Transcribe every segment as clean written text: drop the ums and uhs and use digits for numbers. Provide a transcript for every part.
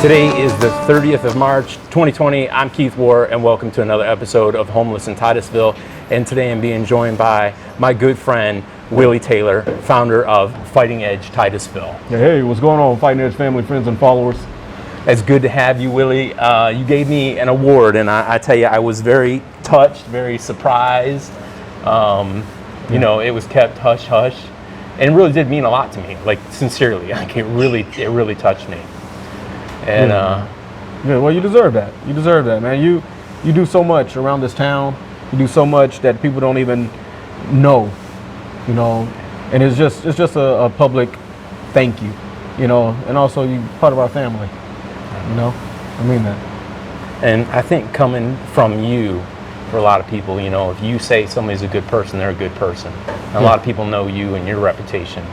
Today is the 30th of March, 2020. I'm Keith Wohr, and welcome to another episode of Homeless in Titusville. And today I'm being joined by my good friend, Willie Taylor, founder of Fighting Edge Titusville. Hey, what's going on, Fighting Edge family, friends, and followers? It's good to have you, Willie. You gave me an award, and I tell you, I was very touched, very surprised. You know, it was kept hush-hush, and it really did mean a lot to me, like, sincerely. Like, it really touched me. And yeah, well, you deserve that. You deserve that, man. You do so much around this town. You do so much that people don't even know, you know. And it's just a public thank you, you know. And also, you part of our family, you know. I mean that. And I think coming from you, for a lot of people, you know, if you say somebody's a good person, they're a good person. And a lot of people know you and your reputation,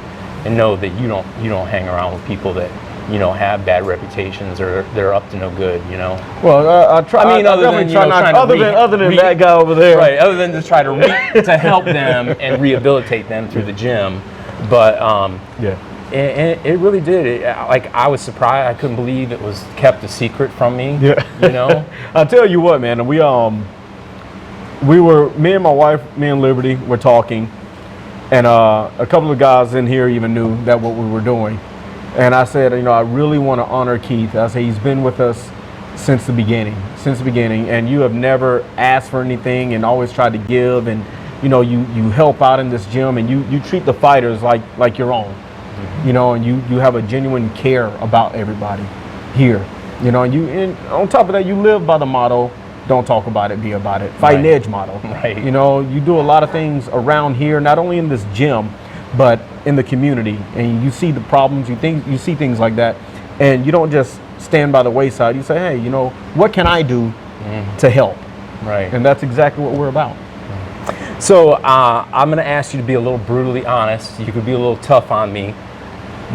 and know that you don't hang around with people that, you know, have bad reputations or they're up to no good, you know. Well, I try. I mean, other than that guy over there, right? Other than to try to help them and rehabilitate them through the gym, but yeah, and it really did. Like, I was surprised. I couldn't believe it was kept a secret from me. Yeah, you know. I'll tell you what, man. Me and my wife, me and Liberty, were talking, and a couple of guys in here even knew that what we were doing. And I said, you know, I really want to honor Keith. I say he's been with us since the beginning, and you have never asked for anything and always tried to give, and you know, you help out in this gym, and you treat the fighters like your own, you know, and you have a genuine care about everybody here, you know, and on top of that, you live by the motto, don't talk about it, be about it, Fighting Edge motto. Right. You know, you do a lot of things around here, not only in this gym, but in the community, and you see the problems, you see things like that, and you don't just stand by the wayside. You say, hey, you know, what can I do to help? Right. And that's exactly what we're about. So I'm going to ask you to be a little brutally honest. You could be a little tough on me.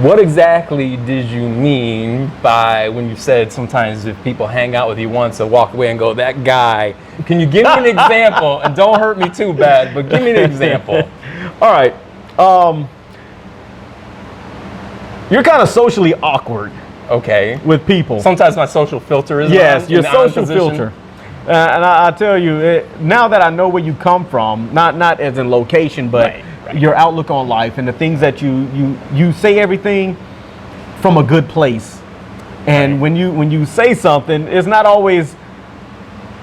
What exactly did you mean by when you said sometimes if people hang out with you once and walk away and go, that guy? Can you give me an example? And don't hurt me too bad, but give me an example. All right. You're kind of socially awkward. Okay. With people. Sometimes my social filter is your social filter. And I tell you, now that I know where you come from, not as in location, but right. Your outlook on life and the things that you say everything from a good place. And when you say something, it's not always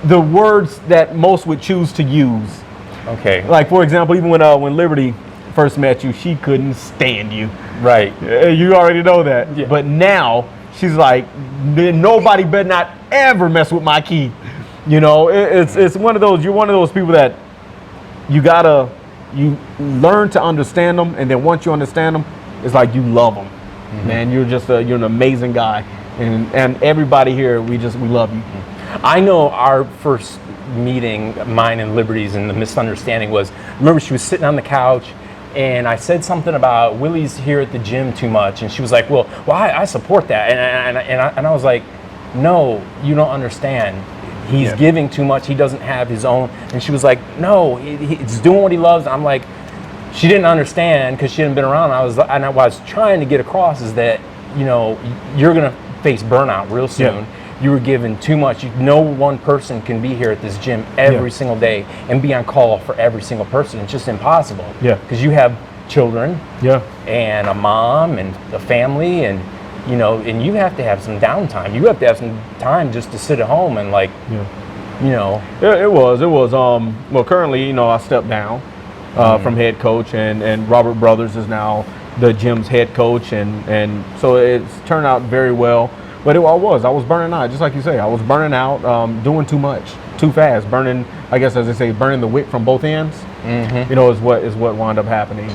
the words that most would choose to use. Okay. Like, for example, even when Liberty first met you, she couldn't stand you. Right. You already know that. Yeah. But now she's like, nobody better not ever mess with my Keith. You know, it's one of those. You're one of those people that you learn to understand them, and then once you understand them, it's like you love them. Mm-hmm. Man, you're an amazing guy, and everybody here, we love you. I know our first meeting, mine and Liberty's, and the misunderstanding was, remember, she was sitting on the couch, and I said something about Willie's here at the gym too much, and she was like, well, I support that, and I was like, no, you don't understand. He's giving too much. He doesn't have his own. And she was like, no, he's doing what he loves. I'm like, she didn't understand because she hadn't been around. I was trying to get across is that, you know, you're gonna face burnout real soon. Yeah. You were given too much. No one person can be here at this gym every single day and be on call for every single person. It's just impossible. Yeah. Because you have children. Yeah. And a mom and a family, and you know, and you have to have some downtime. You have to have some time just to sit at home and you know. It was. Well, currently, you know, I stepped down from head coach, and Robert Brothers is now the gym's head coach, and so it's turned out very well. But I was burning out, just like you say. I was burning out, doing too much, too fast, burning, I guess as they say, burning the wick from both ends. Mm-hmm. You know, is what wound up happening.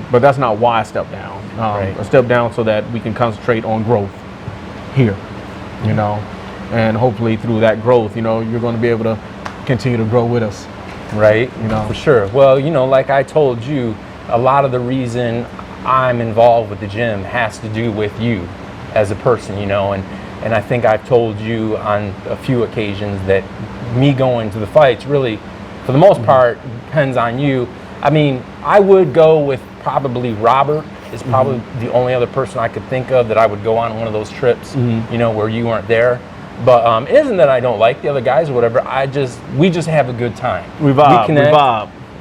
But that's not why I stepped down. I stepped down so that we can concentrate on growth here, you know, and hopefully through that growth, you know, you're going to be able to continue to grow with us. Right. You know, for sure. Well, you know, like I told you, a lot of the reason I'm involved with the gym has to do with you as a person, you know, and I think I've told you on a few occasions that me going to the fights really, for the most part, depends on you. I mean, I would go with probably Robert is probably the only other person I could think of that I would go on one of those trips, you know, where you weren't there. But it isn't that I don't like the other guys or whatever. We just have a good time. We vibe.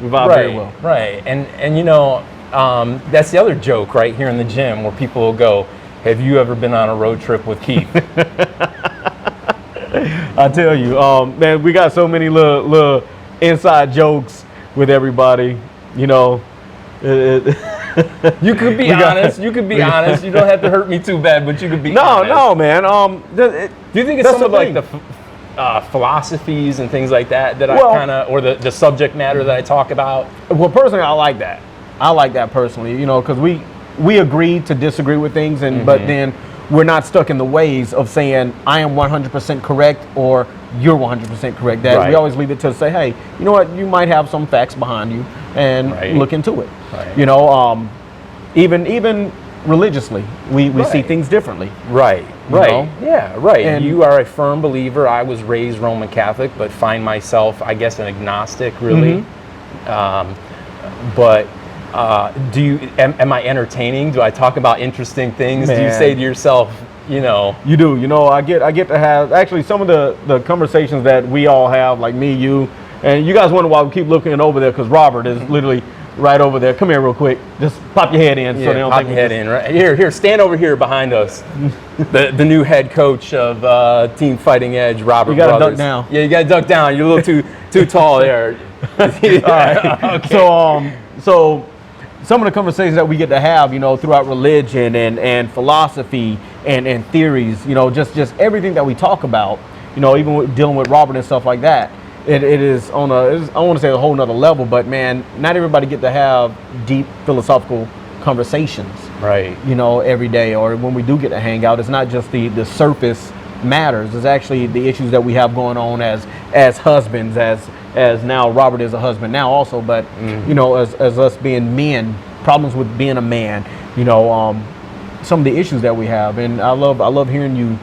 We vibe very well. Right. And you know, that's the other joke right here in the gym where people will go, have you ever been on a road trip with Keith? I tell you, man, we got so many little inside jokes with everybody, you know. You could be honest. You could be honest. You don't have to hurt me too bad, but you could be honest. No, man. Do you think it's some of like the philosophies and things like that I kind of, or the subject matter that I talk about? Well, personally, I like that. I like that personally, you know, because we agree to disagree with things, and but then we're not stuck in the ways of saying I am 100% correct or you're 100% correct. That we always leave it to say, hey, you know what, you might have some facts behind you, and look into it. You know, even religiously, we see things differently. Right. You know? Yeah. Right. And you are a firm believer. I was raised Roman Catholic, but find myself, I guess, an agnostic, really. But am I entertaining? Do I talk about interesting things? Man. Do you say to yourself, you know? You do. You know, I get to have actually some of the conversations that we all have, like me, you, and you guys wonder why we keep looking over there because Robert is literally right over there. Come here real quick. Just pop your head in. Yeah, so they don't pop think your head in. Right here. Stand over here behind us. the new head coach of Team Fighting Edge, Robert. You got to Brothers. duck down. Yeah, you got to duck down. You're a little too tall there. All right. Okay. So some of the conversations that we get to have, you know, throughout religion and philosophy and theories, you know, just everything that we talk about, you know, even with dealing with Robert and stuff like that, it is on I don't want to say a whole nother level, but man, not everybody get to have deep philosophical conversations, right? You know, every day, or when we do get to hang out, it's not just the surface matters. It's actually the issues that we have going on as husbands, as now Robert is a husband now also, but you know, as us being men, problems with being a man, you know, some of the issues that we have. And I love hearing you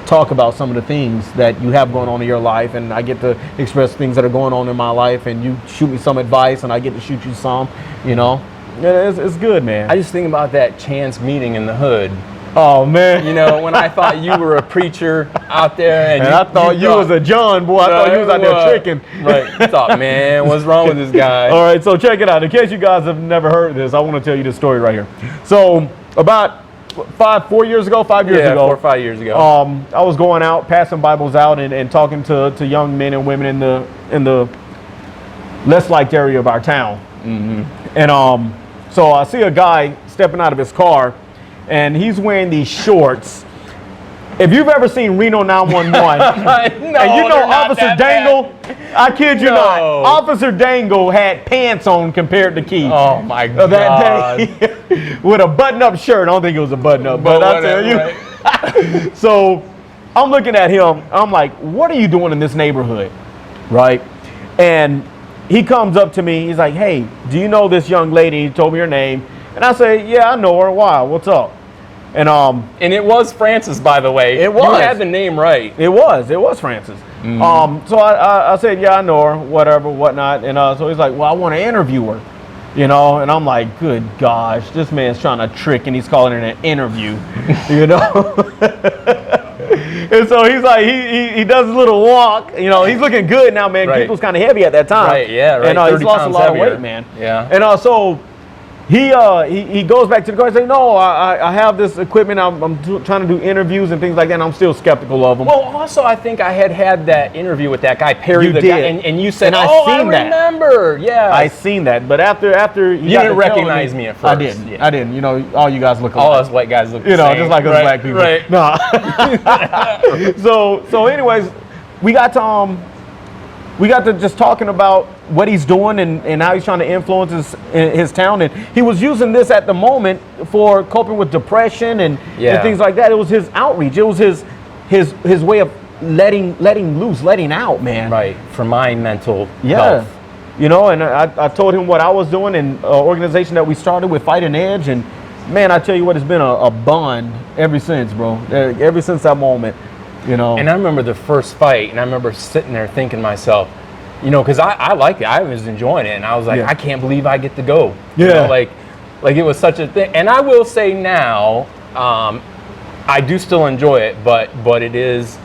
talk about some of the things that you have going on in your life, and I get to express things that are going on in my life, and you shoot me some advice and I get to shoot you some, you know. It's good, man. I just think about that chance meeting in the hood. Oh man! You know, when I thought you were a preacher out there, and I thought you was a John boy. I thought you was out there tricking. Right? I thought, man, what's wrong with this guy? All right, so check it out. In case you guys have never heard this, I want to tell you this story right here. So about 4 years ago, 5 years ago, 4 or 5 years ago, I was going out, passing Bibles out, and talking to young men and women in the less liked area of our town. And so I see a guy stepping out of his car, and he's wearing these shorts. If you've ever seen Reno 911, and you know Officer Dangle, I kid you not, Officer Dangle had pants on compared to Keith. Oh my God. That day, with a button-up shirt. I don't think it was a button-up, but I'll tell you. Right. So I'm looking at him. I'm like, what are you doing in this neighborhood? Right? And he comes up to me. He's like, hey, do you know this young lady? He told me her name. And I say, yeah, I know her. Why? What's up? And it was Francis, by the way. It was. You had the name right. It was Francis. So I said, yeah, I know her, whatever, whatnot. And so he's like, well, I want to interview her, you know. And I'm like, good gosh, this man's trying to trick, and he's calling it an interview, you know. And so he's like, he does his little walk, you know. He's looking good now, man. Keith was kind of heavy at that time. Right, yeah, right. And he's lost a lot of weight, man. Yeah. And so he goes back to the car and says, no, I have this equipment. I'm trying to do interviews and things like that, and I'm still skeptical of them. Well, also, I think I had that interview with that guy, Perry. You the did. Guy, and you said, and I remember. Yeah. I seen that. But after you didn't recognize me at first. I didn't. Yeah. I didn't. You know, all you guys look alike. All us white guys look the same. You know, just like us black people. Right. No. So anyways, we got to just talking about what he's doing and how he's trying to influence his town. And he was using this at the moment for coping with depression and things like that. It was his outreach. It was his way of letting loose, letting out, man. Right, for my mental health. You know, and I told him what I was doing and organization that we started with Fighting Edge. And, man, I tell you what, it's been a bond ever since, bro. Ever since that moment. You know. And I remember the first fight, and I remember sitting there thinking to myself, you know, because I liked it. I was enjoying it, and I was like, I can't believe I get to go. Yeah. You know, like, Like it was such a thing. And I will say now, I do still enjoy it, but it is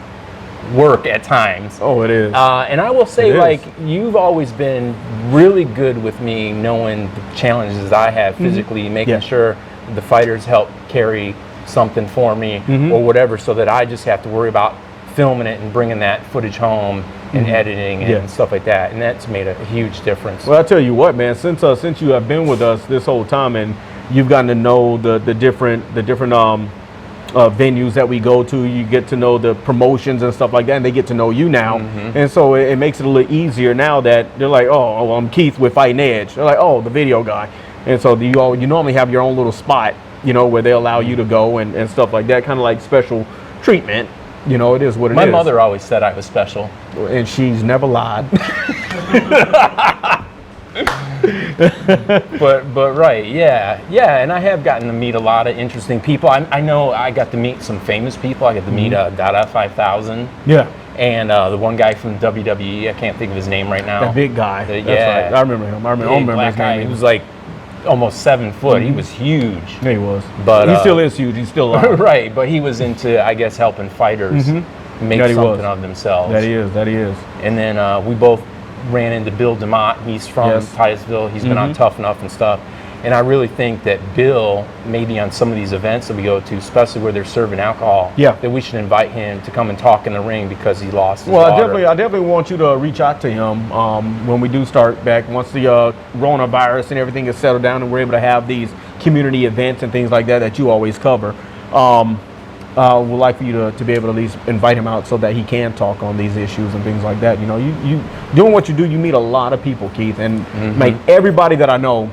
work at times. Oh, it is. And I will say, like, you've always been really good with me knowing the challenges I have physically, making sure the fighters help carry something for me or whatever, so that I just have to worry about filming it and bringing that footage home and editing and stuff like that. And that's made a huge difference. Well, I tell you what, man, since you have been with us this whole time and you've gotten to know the different venues that we go to, you get to know the promotions and stuff like that, and they get to know you now. And so it makes it a little easier now that they're like, oh, well, I'm Keith with Fighting Edge. They're like, oh, the video guy. And so you normally have your own little spot, you know, where they allow you to go and stuff like that, kind of like special treatment. You know, it is what it is. My mother always said I was special. And she's never lied. but right, yeah, and I have gotten to meet a lot of interesting people. I know I got to meet some famous people. I got to meet Dada 5000. Yeah. And the one guy from WWE, I can't think of his name right now. That big guy. Right. I remember him. I remember his name. He was like almost 7 foot. He was huge. Yeah, he was. But he still is huge. He's still alive. Right, but he was into, I guess, helping fighters make something of themselves. That he is. And then we both ran into Bill DeMott. He's from Titusville. He's been on Tough Enough and stuff. And I really think that Bill, maybe on some of these events that we go to, especially where they're serving alcohol, that we should invite him to come and talk in the ring because he lost his daughter. I definitely want you to reach out to him when we do start back, once the coronavirus and everything is settled down and we're able to have these community events and things like that you always cover. Would like for you to be able to at least invite him out so that he can talk on these issues and things like that. You know, you doing what you do, you meet a lot of people, Keith, and like everybody that I know,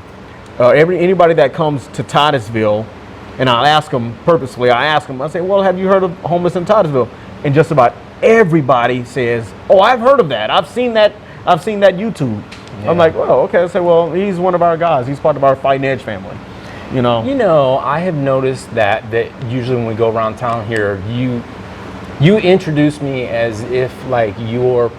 anybody that comes to Titusville, and I'll ask them purposely. I say, well, have you heard of homeless in Titusville? And just about everybody says, oh, I've heard of that. I've seen that YouTube. Yeah. I'm like, well, okay. I say, well, he's one of our guys. He's part of our Fighting Edge family. You know, I have noticed that usually when we go around town here, you introduce me as if like you're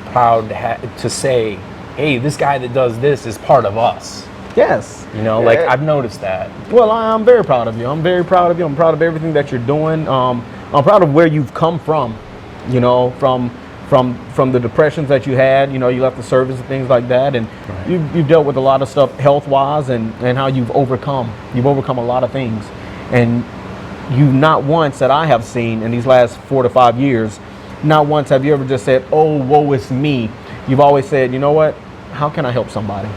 proud to say, hey, this guy that does this is part of us. Yes. You know, like I've noticed that. Well, I'm very proud of you. I'm very proud of you. I'm proud of everything that you're doing. I'm proud of where you've come from, you know, from the depressions that you had. You know, you left the service and things like that. And you've dealt with a lot of stuff health-wise and how you've overcome. You've overcome a lot of things. And you not once that I have seen in these last 4 to 5 years, not once have you ever just said, oh, woe is me. You've always said, you know what? How can I help somebody?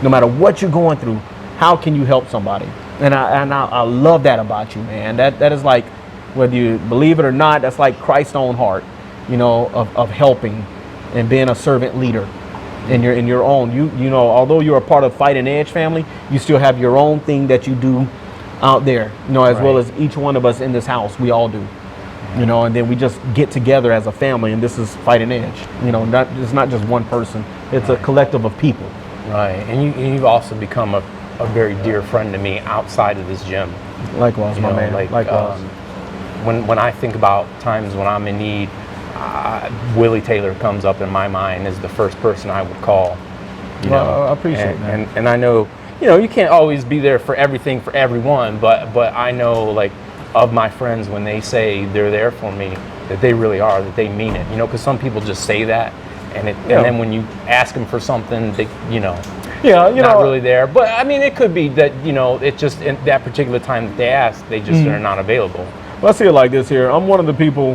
No matter what you're going through, how can you help somebody? And I love that about you, man. That is like, whether you believe it or not, that's like Christ's own heart, you know, of helping and being a servant leader in your own. You know, although you're a part of Fighting Edge family, you still have your own thing that you do out there, you know, as well as each one of us in this house. We all do, you know, and then we just get together as a family, and this is Fighting Edge. You know, it's not just one person. It's a collective of people. Right, and you've also become a very dear friend to me outside of this gym. Likewise, my man. Likewise. When I think about times when I'm in need, Willie Taylor comes up in my mind as the first person I would call. Well, I appreciate that. And I know, you know, you can't always be there for everything for everyone, but I know, like, of my friends, when they say they're there for me, that they really are, that they mean it. You know, because some people just say that. And then when you ask them for something, they, you know, not really there. But I mean, it could be that, you know, it just in that particular time that they ask, they just are not available. Well, I see it like this here. I'm one of the people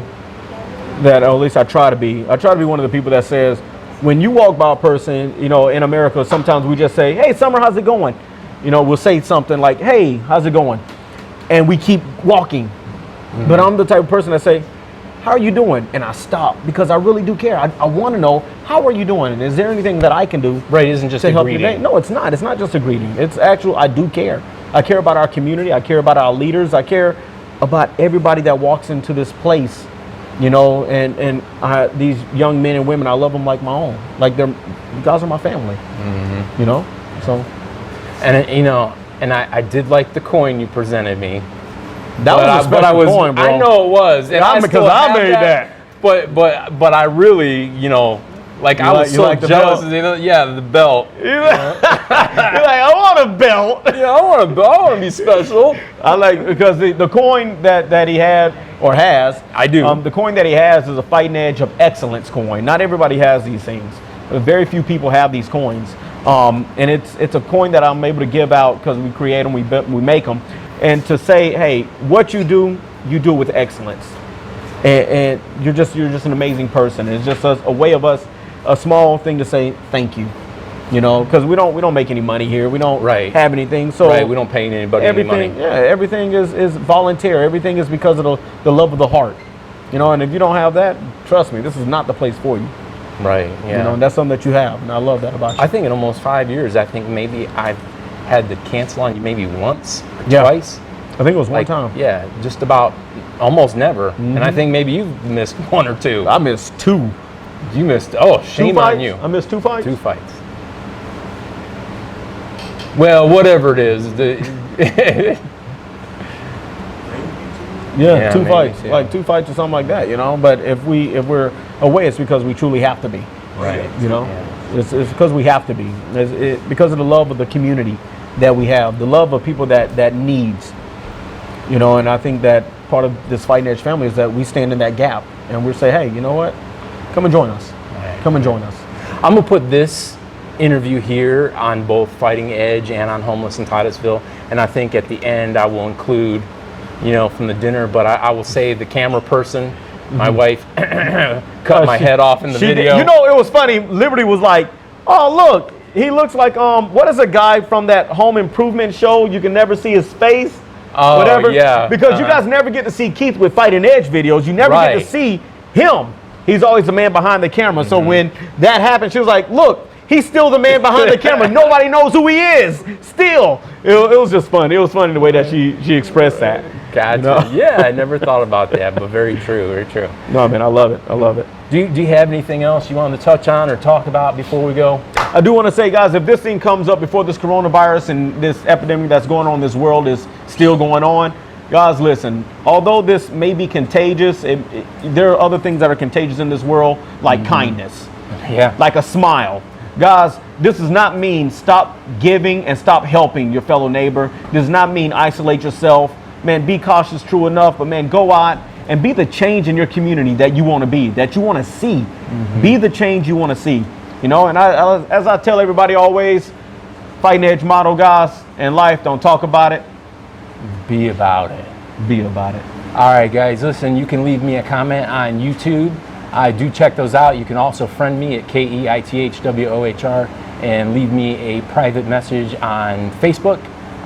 that, or at least I try to be one of the people that says, when you walk by a person, you know, in America, sometimes we just say, hey, Summer, how's it going? You know, we'll say something like, hey, how's it going? And we keep walking. But I'm the type of person that say, how are you doing? And I stop because I really do care. I want to know, how are you doing? And is there anything that I can do? Right, it isn't just to a help greeting. you today? No, it's not. It's not just a greeting. It's actual, I do care. I care about our community. I care about our leaders. I care about everybody that walks into this place, you know, and these young men and women, I love them like my own. Like you guys are my family, you know? So. And, you know, and I did like the coin you presented me. That was a special coin, bro. I know it was, and because I made that. But I really, you know, Like, I was so jealous. Yeah, the belt. You're like, I want a belt. Yeah, I want a belt. I want to be special. I like, because the coin that he had or has. I do. The coin that he has is a Fighting Edge of Excellence coin. Not everybody has these things. Very few people have these coins. And it's a coin that I'm able to give out because we create them, we make them. And to say, hey, what you do with excellence. And you're just an amazing person. It's just a way of us, a small thing to say thank you, you know, because we don't make any money here. We don't have anything. So we don't pay anybody any money. Yeah, everything is volunteer. Everything is because of the love of the heart, you know. And if you don't have that, trust me, this is not the place for you. Right. Yeah. You know, and that's something that you have, and I love that about you. I think in almost 5 years, I think maybe I've had to cancel on you maybe once, Yeah. twice. I think it was one time. Yeah, just about almost never. And I think maybe you've missed one or two. I missed two. You missed. Oh, shame on you. I missed 2 fights. 2 fights. Well, whatever it is. Yeah, 2 maybe, fights, yeah. like 2 fights or something like that, you know. But if we're away, it's because we truly have to be, Right. you know. Yeah. It's because we have to be. Because of the love of the community that we have, the love of people that needs, you know. And I think that part of this Fighting Edge family is that we stand in that gap and we say, hey, you know what? Come and join us. Right. Come and join us. I'm going to put this interview here on both Fighting Edge and on Homeless in Titusville. And I think at the end I will include, you know, from the dinner, but I will say the camera person, my wife, cut my head off in the video. You know, it was funny. Liberty was like, oh, look, he looks like, what is a guy from that home improvement show? You can never see his face. Oh, whatever. yeah. Because you guys never get to see Keith with Fighting Edge videos. You never get to see him. He's always the man behind the camera. So when that happened, she was like, look, he's still the man behind the camera. Nobody knows who he is. Still. It was just fun. It was funny the way that she expressed that. Gotcha. You know? Yeah, I never thought about that, but very true, very true. No, man, I love it. I love it. Do you have anything else you wanted to touch on or talk about before we go? I do want to say, guys, if this thing comes up before this coronavirus and this epidemic that's going on in this world is still going on, guys, listen, although this may be contagious, there are other things that are contagious in this world, like kindness, like a smile. Guys, this does not mean stop giving and stop helping your fellow neighbor. This does not mean isolate yourself. Man, be cautious, true enough, but man, go out and be the change in your community that you want to be, that you want to see. Be the change you want to see. You know, and as I tell everybody always, Fighting Edge motto, guys, in life, don't talk about it. Be about it. Be about it. All right, guys, listen, you can leave me a comment on YouTube. I do check those out. You can also friend me at KEITHWOHR and leave me a private message on Facebook.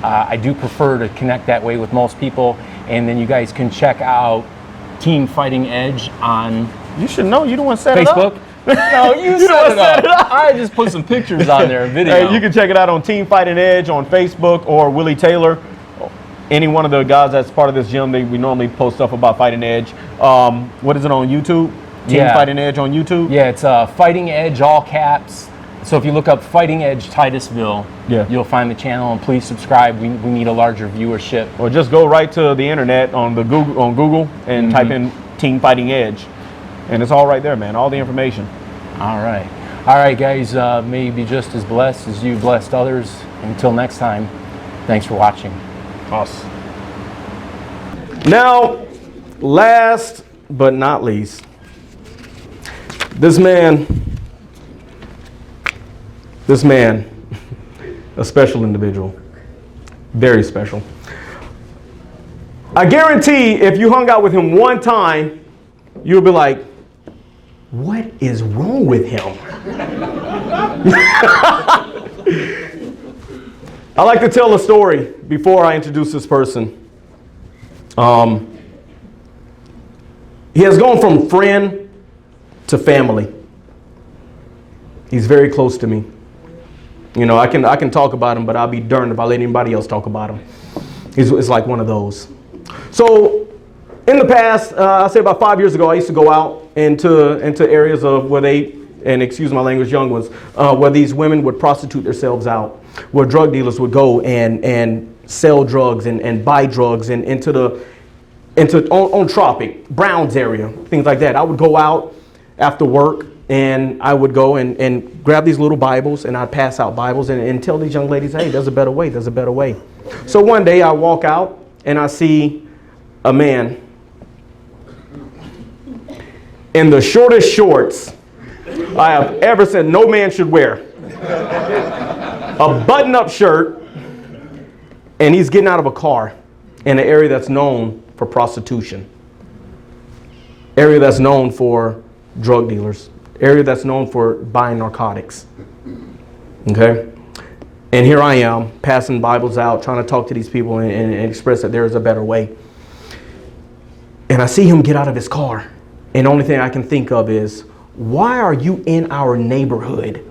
I do prefer to connect that way with most people. And then you guys can check out Team Fighting Edge on You should know. You the one set Facebook. it up. No, you set it up. I just put some pictures on there, video. Hey, you can check it out on Team Fighting Edge on Facebook or Willie Taylor. Any one of the guys that's part of this gym, we normally post stuff about Fighting Edge. What is it on YouTube? Team Fighting Edge on YouTube? Yeah, it's Fighting Edge, all caps. So if you look up Fighting Edge Titusville, you'll find the channel, and please subscribe. We need a larger viewership. Or just go right to the internet on Google and type in Team Fighting Edge. And it's all right there, man. All the information. All right, guys. May you be just as blessed as you blessed others. Until next time, thanks for watching. Us. Now, last but not least, this man, a special individual, very special. I guarantee if you hung out with him one time, you'll be like, what is wrong with him? I like to tell a story before I introduce this person. He has gone from friend to family. He's very close to me. You know, I can talk about him, but I'll be darned if I let anybody else talk about him. It's like one of those. So in the past, I'll say about 5 years ago, I used to go out into areas of where they, and excuse my language, young ones, where these women would prostitute themselves out, where drug dealers would go and sell drugs and buy drugs and on Tropic, Browns area, things like that. I would go out after work And I would go and grab these little Bibles, and I'd pass out Bibles and tell these young ladies, hey, there's a better way, there's a better way. So one day I walk out and I see a man in the shortest shorts I have ever said no man should wear. A button-up shirt, and he's getting out of a car in an area that's known for prostitution, area that's known for drug dealers, area that's known for buying narcotics. Okay? And here I am passing Bibles out, trying to talk to these people and express that there is a better way. And I see him get out of his car. And the only thing I can think of is, why are you in our neighborhood?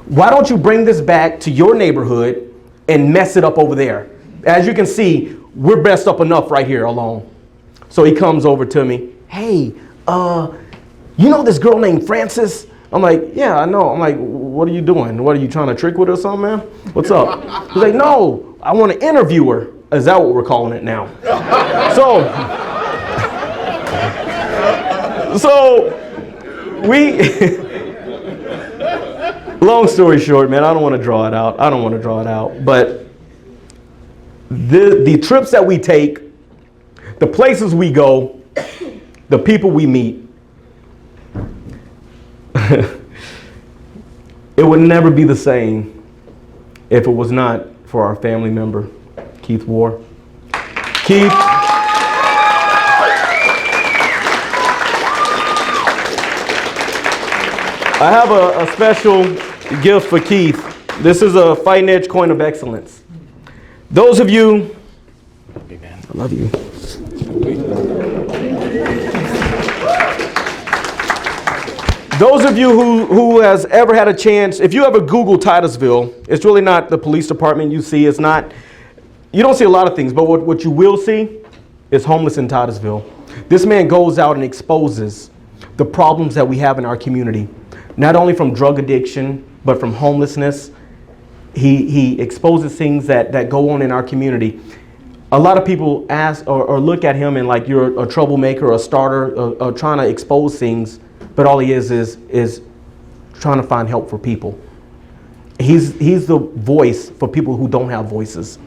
Why don't you bring this back to your neighborhood and mess it up over there? As you can see, we're messed up enough right here alone. So he comes over to me. Hey, you know this girl named Frances? I'm like, yeah, I know. I'm like, what are you doing? What, are you trying to trick with her or something, man? What's up? He's like, no, I want to interview her. Is that what we're calling it now? So we, long story short, man, I don't want to draw it out. But the trips that we take, the places we go, the people we meet, it would never be the same if it was not for our family member, Keith Wohr. Keith, I have a special gift for Keith. This is a Fighting Edge Coin of Excellence. Those of you, I love you. Those of you who has ever had a chance, if you ever Google Titusville, it's really not the police department you see. It's not, you don't see a lot of things, but what you will see is homeless in Titusville. This man goes out and exposes the problems that we have in our community, not only from drug addiction, but from homelessness. He exposes things that go on in our community. A lot of people ask or look at him and like, you're a troublemaker, a starter, or trying to expose things. But all he is trying to find help for people. He's the voice for people who don't have voices.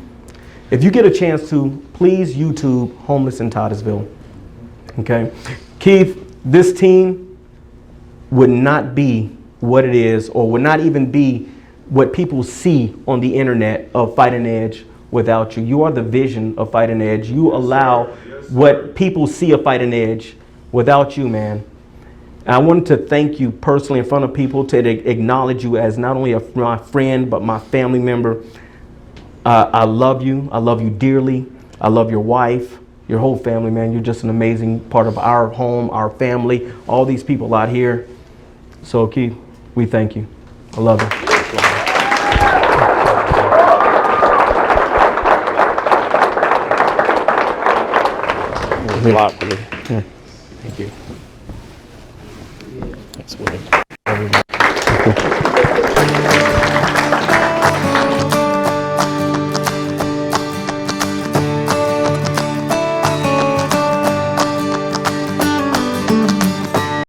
If you get a chance to, please YouTube Homeless in Titusville. Okay? Keith, this team would not be what it is, or would not even be what people see on the internet of Fighting Edge without you. You are the vision of Fighting Edge. You allow what people see of Fighting Edge. Without you, man. I wanted to thank you personally in front of people, to acknowledge you as not only my friend, but my family member. I love you. I love you dearly. I love your wife, your whole family, man. You're just an amazing part of our home, our family, all these people out here. So, Keith, we thank you. I love you. A lot, Willie. Yeah. Thank you. That's Willie.